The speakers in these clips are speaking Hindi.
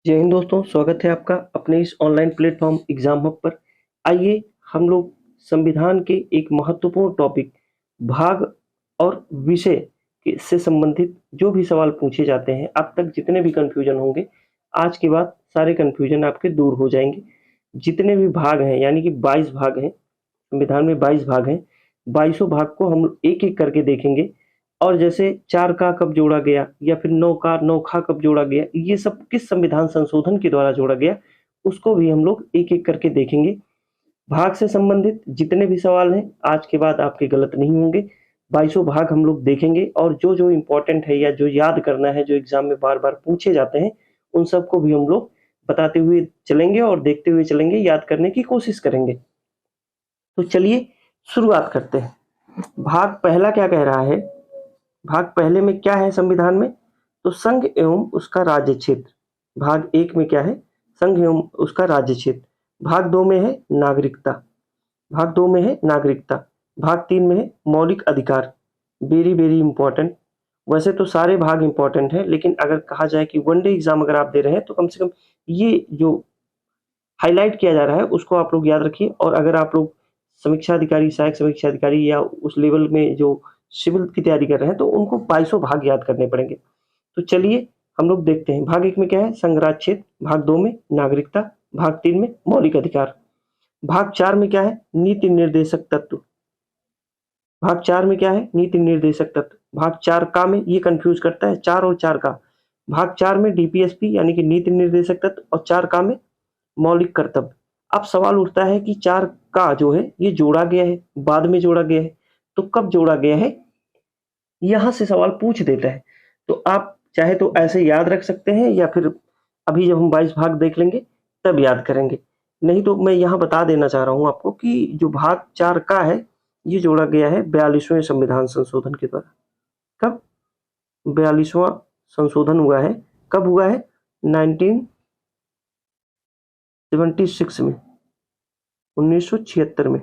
जय हिंद दोस्तों, स्वागत है आपका अपने इस ऑनलाइन प्लेटफॉर्म एग्जाम हब पर। आइए हम लोग संविधान के एक महत्वपूर्ण टॉपिक भाग और विषय से संबंधित जो भी सवाल पूछे जाते हैं, अब तक जितने भी कंफ्यूजन होंगे, आज के बाद सारे कंफ्यूजन आपके दूर हो जाएंगे। जितने भी भाग हैं यानी कि 22 भाग हैं, संविधान में 22 भाग हैं, 22 भाग को हम एक एक करके देखेंगे। और जैसे 4 का कब जोड़ा गया या फिर 9 का नौखा कब जोड़ा गया, ये सब किस संविधान संशोधन के द्वारा जोड़ा गया, उसको भी हम लोग एक एक करके देखेंगे। भाग से संबंधित जितने भी सवाल हैं आज के बाद आपके गलत नहीं होंगे। 22 भाग हम लोग देखेंगे और जो जो इम्पोर्टेंट है या जो याद करना है, जो एग्जाम में बार बार पूछे जाते हैं, उन सबको भी हम लोग बताते हुए चलेंगे और देखते हुए चलेंगे, याद करने की कोशिश करेंगे। तो चलिए शुरुआत करते हैं। भाग पहला क्या कह रहा है? भाग पहले में क्या है संविधान में? तो संघ एवं उसका राज्य क्षेत्र। भाग एक में क्या है? संघ एवं उसका राज्य क्षेत्र। भाग दो में है नागरिकता। भाग दो में है नागरिकता। भाग तीन में है मौलिक अधिकार। Very very important. वैसे तो सारे भाग इंपॉर्टेंट हैं, लेकिन अगर कहा जाए कि वनडे एग्जाम अगर आप दे रहे हैं तो कम से कम ये जो हाईलाइट किया जा रहा है उसको आप लोग याद रखिए। और अगर आप लोग समीक्षा अधिकारी, सहायक समीक्षा अधिकारी या उस लेवल में जो सिविल की तैयारी कर रहे हैं, तो उनको 22 भाग याद करने पड़ेंगे। तो चलिए हम लोग देखते हैं। भाग एक में क्या है? संघ राज्य क्षेत्र। भाग दो में नागरिकता। भाग तीन में मौलिक अधिकार। भाग चार में क्या है? नीति निर्देशक तत्व। भाग चार में क्या है? नीति निर्देशक तत्व। भाग चार का में ये कंफ्यूज करता है, चार और चार का। भाग चार में डीपीएसपी यानी कि नीति निर्देशक तत्व, और चार का में मौलिक कर्तव्य। अब सवाल उठता है कि चार का जो है ये जोड़ा गया है, बाद में जोड़ा गया है, तो कब जोड़ा गया है, यहां से सवाल पूछ देता है। तो आप चाहे तो ऐसे याद रख सकते हैं या फिर अभी जब हम 22 भाग देख लेंगे तब याद करेंगे। नहीं तो मैं यहाँ बता देना चाह रहा हूँ आपको कि जो भाग चार का है ये जोड़ा गया है 42वें संविधान संशोधन के द्वारा। कब? 42वां संशोधन हुआ है। कब हुआ है? 1976 में, 1976 में।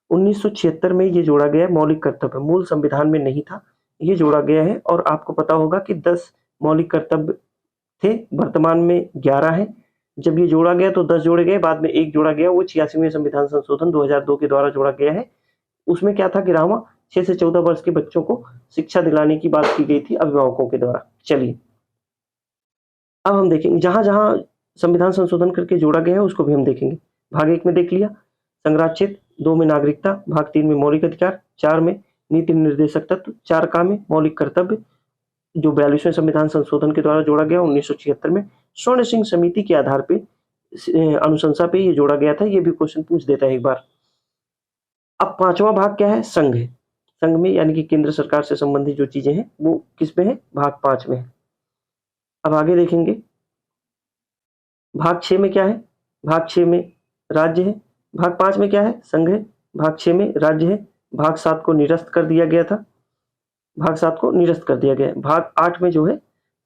1976 में ये जोड़ा गया है मौलिक कर्तव्य। मूल संविधान में नहीं था, ये जोड़ा गया है। और आपको पता होगा कि 10 मौलिक कर्तव्य थे, वर्तमान में 11 है। जब ये जोड़ा गया तो 10 जोड़े गए, बाद में एक जोड़ा गया, वो 86वें संविधान संशोधन 2002 के द्वारा जोड़ा गया है। उसमें क्या था कि रामा 6 से 14 वर्ष के बच्चों को शिक्षा दिलाने की बात की गई थी अभिभावकों के द्वारा। चलिए अब हम देखेंगे जहां जहां संविधान संशोधन करके जोड़ा गया है उसको भी हम देखेंगे। भाग एक में देख लिया संघराज क्षेत्र, दो में नागरिकता, भाग तीन में मौलिक अधिकार, चार में नीति निर्देशक तत्व, चार का में मौलिक कर्तव्य, जो 42वें संविधान संशोधन के द्वारा जोड़ा गया 1976 में। स्वर्ण सिंह समिति के आधार पे अनुशंसा पे ये जोड़ा गया था। ये भी क्वेश्चन पूछ देता है एक बार। अब पांचवा भाग क्या है? संघ है। संघ में यानी कि केंद्र सरकार से संबंधित जो चीजें हैं वो किस में है? भाग 5 में है। अब आगे देखेंगे भाग 6 में क्या है? भाग 6 में राज्य है। भाग 5 में क्या है? संघ है। भाग 6 में राज्य है। भाग 7 को निरस्त कर दिया गया था। भाग 7 को निरस्त कर दिया गया है। भाग 8 में जो है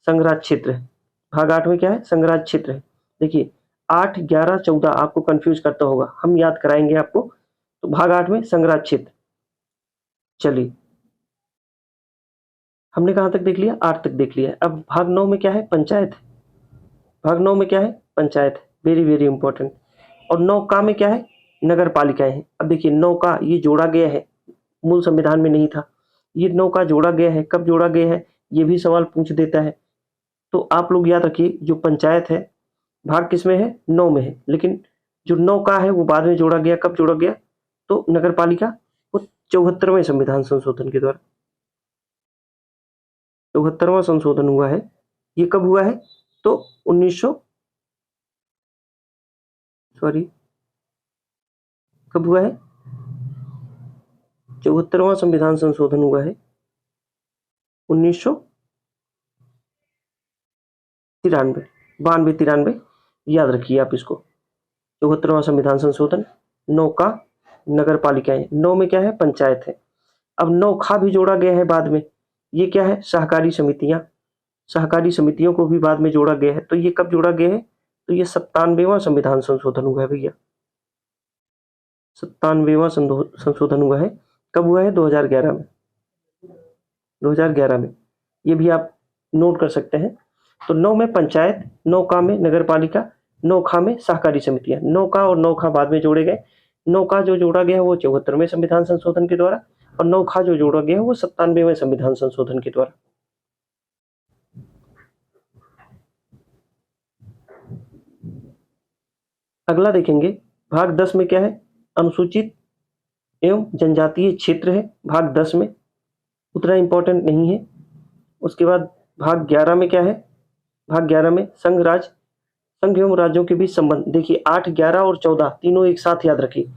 संघराज क्षेत्र है। भाग 8 में क्या है? संघराज क्षेत्र है। देखिए 8, 11, 14 आपको कंफ्यूज करता होगा, हम याद कराएंगे आपको। तो भाग 8 में संघराज क्षेत्र। चलिए हमने कहां तक देख लिया? 8 तक देख लिया। अब भाग 9 में क्या है? पंचायत है। भाग 9 में क्या है? पंचायत है। Very very important. और 9 का में क्या है? नगर पालिकाएं हैं। अब देखिए 9 का ये जोड़ा गया है, मूल संविधान में नहीं था। ये 9 का जोड़ा गया है, कब जोड़ा गया है, ये भी सवाल पूछ देता है। तो आप लोग याद रखिए जो पंचायत है भाग किस में है? 9 में है। लेकिन जो 9 का है वो बाद में जोड़ा गया। कब जोड़ा गया? तो नगर पालिका वो 74वें संविधान संशोधन के द्वारा। 74वां संशोधन हुआ है। ये कब हुआ है? तो 1900 सॉरी कब हुआ है? 74वां संविधान संशोधन हुआ है 1993, 92-93। याद रखिए आप इसको। 74वां संविधान संशोधन। 9 का नगर पालिकाएं, 9 में क्या है? पंचायत है। अब 9 खा भी जोड़ा गया है बाद में। ये क्या है? सहकारी समितियां। सहकारी समितियों को भी बाद में जोड़ा गया है। तो ये कब जोड़ा गया है? तो ये 97वां संविधान संशोधन हुआ है भैया। 97वां संशोधन हुआ है। कब हुआ है? 2011 में। 2011 में। ये भी आप नोट कर सकते हैं। तो 9 में पंचायत, 9 का में नगर पालिका, 9 खा में सहकारी समितियां। 9 का और 9 खा बाद में जोड़े गए। 9 का जो जोड़ा गया वो 74वें संविधान संशोधन के द्वारा, और 9 खा जो जोड़ा गया वो 97वें संविधान संशोधन के द्वारा। अगला देखेंगे भाग 10 में क्या है, अनुसूचित एवं जनजातीय क्षेत्र है भाग 10 में, उतना इंपॉर्टेंट नहीं है। उसके बाद भाग 11 में क्या है, भाग 11 में संघ एवं राज्यों के बीच संबंध। देखिए 8, 11 और 14 तीनों एक साथ याद रखिए।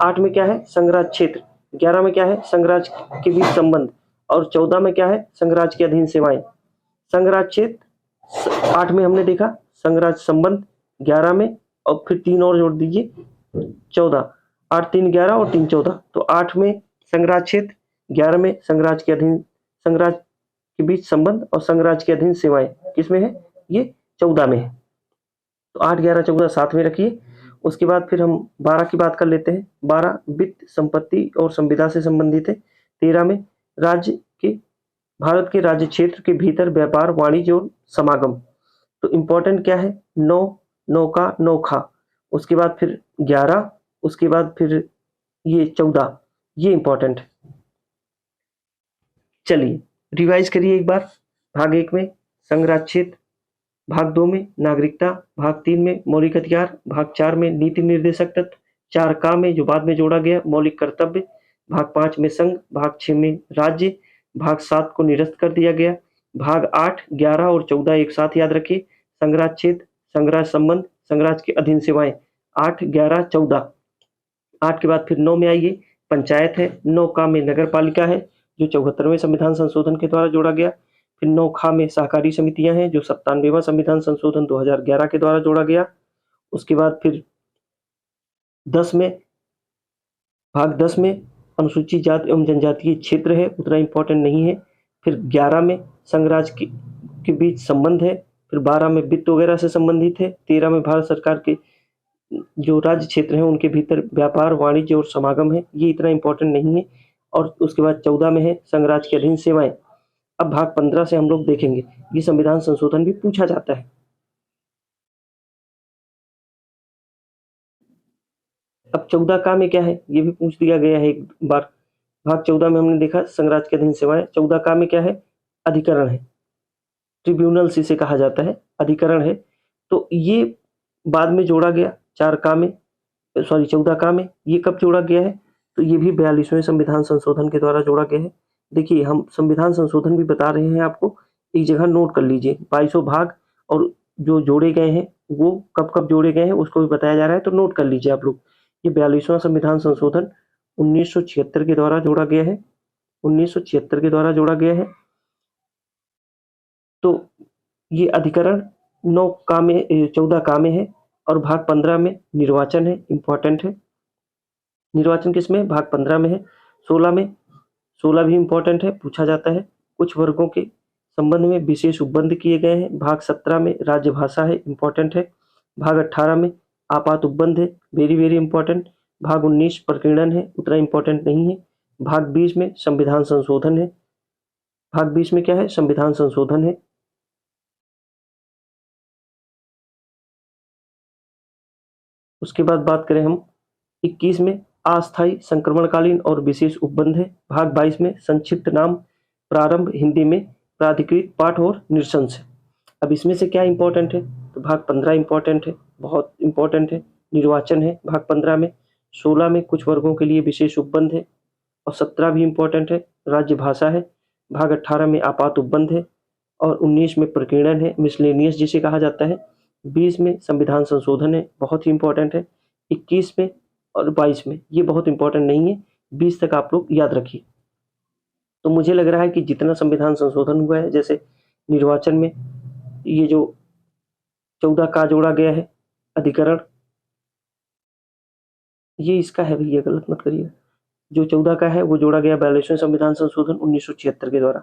8 में क्या है, संघराज्य क्षेत्र, 11 में क्या है, संघराज्य के बीच संबंध, और 14 में क्या है, संघराज्य के अधीन सेवाएं। संघराज्य क्षेत्र 8 में हमने देखा, संघराज्य संबंध 11 में, और फिर 3 और जोड़ दीजिए 14। 8 3 11 और 3 14, तो 8 में संघराज्य क्षेत्र, 11 में संघराज्य के अधीन, संघराज्य के बीच संबंध और संघराज्य के अधीन सेवाएं किसमें है, ये 14 में है। तो 8 11 14 साथ में रखिए। उसके बाद फिर हम 12 की बात कर लेते हैं। 12 वित्त, संपत्ति और संविदा से संबंधित है। 13 में राज्य के, भारत के राज्य क्षेत्र के भीतर व्यापार, वाणिज्य और समागम। तो इंपॉर्टेंट क्या है, 9, 9 का 9 खा, उसके बाद फिर 11, उसके बाद फिर ये 14, ये इंपॉर्टेंट है। चलिए रिवाइज करिए एक बार। भाग 1 में संघराज्य क्षेत्र, भाग 2 में नागरिकता, भाग 3 में मौलिक अधिकार, भाग 4 में नीति निर्देशक तत्व, 4 का में जो बाद में जोड़ा गया मौलिक कर्तव्य, भाग 5 में संघ, भाग 6 में राज्य, भाग 7 को निरस्त कर दिया गया। भाग 8, 11 और 14 एक साथ याद रखिए। संघराज्य क्षेत्र, संघराज्य संबंध, संघराज्य के अधीन सेवाएं, 8 11 14। 8 के बाद फिर 9 में आइए, पंचायत है। 9 का में नगर पालिका है जो 74वें संविधान संशोधन के द्वारा जोड़ा गया। फिर 9 खा में सहकारी समितियां हैं जो 97वां संविधान संशोधन 2011 के द्वारा जोड़ा गया। उसके बाद फिर 10 में, भाग 10 में अनुसूचित जाति एवं जनजातीय क्षेत्र है, उतना इंपॉर्टेंट नहीं है। फिर 11 में संघराज्य के बीच संबंध है। फिर 12 में वित्त वगैरह से संबंधित है। 13 में भारत सरकार के जो राज्य क्षेत्र हैं उनके भीतर व्यापार, वाणिज्य और समागम है, ये इतना इंपॉर्टेंट नहीं है। और उसके बाद 14 में है संघराज्य के अधीन सेवाएं। अब भाग 15 से हम लोग देखेंगे, ये संविधान संशोधन भी पूछा जाता है। अब 14 का में क्या है, ये भी पूछ दिया गया है एक बार। भाग 14 में हमने देखा संघराज्य के अधीन सेवाएं। 14 का में क्या है, अधिकरण है, ट्रिब्यूनल इसे कहा जाता है, अधिकरण है। तो ये बाद में जोड़ा गया 4 का में, सॉरी 14 का में। ये कब जोड़ा गया है, तो ये भी 42वें संविधान संशोधन के द्वारा जोड़ा गया है। देखिए हम संविधान संशोधन भी बता रहे हैं आपको, एक जगह नोट कर लीजिए। 2200 भाग और जो जोड़े गए हैं वो कब कब जोड़े गए हैं उसको भी बताया जा रहा है, तो नोट कर लीजिए आप लोग। ये 42वां संविधान संशोधन 1976 के द्वारा जोड़ा गया है, 1976 के द्वारा जोड़ा गया है। तो ये अधिकरण 9 का में, 14 का में है। और भाग 15 में निर्वाचन है, इंपॉर्टेंट है। निर्वाचन किसमें, भाग 15 में है। 16 में, 16 भी इंपॉर्टेंट है, पूछा जाता है। कुछ वर्गों के संबंध में विशेष उपबंध किए गए हैं। भाग 17 में राजभाषा है, इंपॉर्टेंट है। भाग 18 में आपात उपबंध है, वेरी वेरी इंपॉर्टेंट। भाग 19 प्रकीर्णन है, उतना इंपॉर्टेंट नहीं है। भाग 20 में संविधान संशोधन है। भाग 20 में क्या है, संविधान संशोधन है। उसके बाद बात करें हम 21 में अस्थायी, संक्रमणकालीन और विशेष उपबंध है। भाग 22 में संक्षिप्त नाम, प्रारंभ, हिंदी में प्राधिकृत पाठ और निरशंस है। अब इसमें से क्या इंपॉर्टेंट है, तो भाग 15 इंपॉर्टेंट है, बहुत इंपॉर्टेंट है। निर्वाचन है भाग 15 में। 16 में कुछ वर्गों के लिए विशेष उपबंध है, और 17 भी इंपॉर्टेंट है, राज्य भाषा है। भाग 18 में आपात उपबंध है, और 19 में प्रकीर्णन है, मिसलेनियस जिसे कहा जाता है। 20 में संविधान संशोधन है, बहुत ही इंपॉर्टेंट है। 21 में और 22 में ये बहुत इंपॉर्टेंट नहीं है, 20 तक आप लोग याद रखिए। तो मुझे लग रहा है कि जितना संविधान संशोधन हुआ है, जैसे निर्वाचन में ये जो 14 का जोड़ा गया है अधिकरण, ये इसका है भैया, गलत मत करिए। जो 14 का है वो जोड़ा गया 42वें संविधान संशोधन 1976 के द्वारा।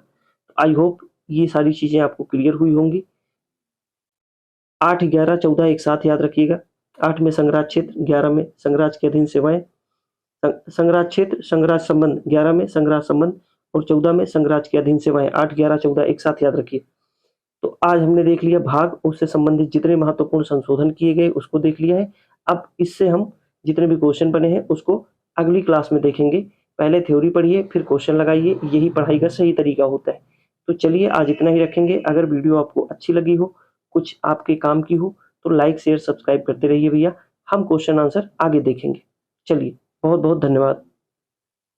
आई होप ये सारी चीजें आपको क्लियर हुई होंगी। 8 11 14 एक साथ याद रखिएगा। 8 में संघराज्य क्षेत्र, 11 में संघराज्य के अधीन सेवाएं, संघराज्य क्षेत्र, संघराज्य संबंध, 11 में संघराज्य संबंध और 14 में संघराज्य के अधीन सेवाएं। 8 11 14 एक साथ याद रखिए। तो आज हमने देख लिया भाग, उससे संबंधित जितने महत्वपूर्ण संशोधन किए गए उसको देख लिया है। अब इससे हम जितने भी क्वेश्चन बने हैं उसको अगली क्लास में देखेंगे। पहले थ्योरी पढ़िए, फिर क्वेश्चन लगाइए, यही पढ़ाई का सही तरीका होता है। तो चलिए आज इतना ही रखेंगे। अगर वीडियो आपको अच्छी लगी हो, कुछ आपके काम की हो, तो लाइक, शेयर, सब्सक्राइब करते रहिए भैया। हम क्वेश्चन आंसर आगे देखेंगे। चलिए, बहुत बहुत धन्यवाद।